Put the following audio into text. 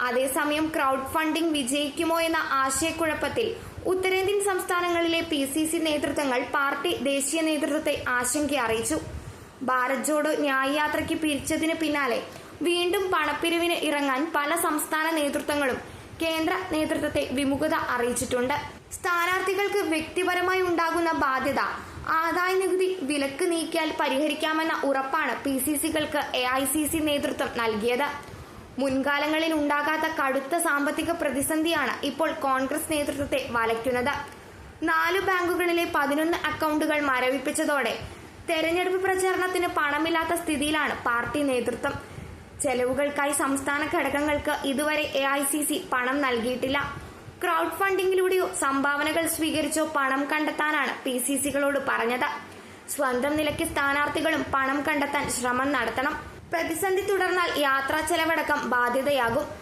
അതേസമയം crowd funding വിജയിക്കുമോ എന്ന ആശയക്കുഴപ്പത്തിൽ ഉത്തരേന്ത്യൻ സംസ്ഥാനങ്ങളിലെ PCC നേതൃത്വങ്ങൾ പാർട്ടി ദേശീയ നേതൃത്വത്തെ ആശങ്ക അറിയിച്ചു. ഭാരത് ജോഡോ ന്യായ് യാത്രയ്ക്ക് പിരിച്ചതിന് പിന്നാലെ വീണ്ടും പണപ്പിരിവിന് ഇറങ്ങാൻ പല സംസ്ഥാന നേതൃത്വങ്ങളും കേന്ദ്ര നേതൃത്വത്തെ വിമുഖത അറിയിച്ചിട്ടുണ്ട്. സ്ഥാനാർത്ഥികൾക്ക് വ്യക്തിപരമായി ഉണ്ടാകുന്ന ബാധ്യത ആദായ നികുതി വിലക്ക് നീക്കിയാൽ പരിഹരിക്കാമെന്ന ഉറപ്പാണ് PCCകൾക്ക് AICC നേതൃത്വം നൽകിയത്. മുൻകാലങ്ങളിൽ ഉണ്ടാകാത്ത കടുത്ത സാമ്പത്തിക പ്രതിസന്ധിയാണ് ഇപ്പോൾ കോൺഗ്രസ് നേതൃത്വത്തെ വലയ്ക്കുന്നത്. 4 ബാങ്കുകളിലെ 11 അക്കൗണ്ടുകൾ മരവിപ്പിച്ചതോടെ തെരഞ്ഞെടുപ്പ് പ്രചാരണത്തിന് പണമില്ലാത്ത സ്ഥിതിയിലാണ് പാർട്ടി നേതൃത്വം. ചെലവുകൾക്കായി സംസ്ഥാന ഘടകങ്ങൾക്ക് ഇതുവരെ AICC പണം നൽകിയിട്ടില്ല. ക്രൗഡ് ഫണ്ടിങ്ങിലൂടെയോ സംഭാവനകൾ സ്വീകരിച്ചോ പണം കണ്ടെത്താനാണ് PCCകളോട് പറഞ്ഞത്. സ്വന്തം നിലയ്ക്ക് സ്ഥാനാർത്ഥികളും പണം കണ്ടെത്താൻ ശ്രമം നടത്തണം. പ്രതിസന്ധി തുടർന്നാൽ യാത്രാ ചെലവടക്കം ബാധ്യതയാകും.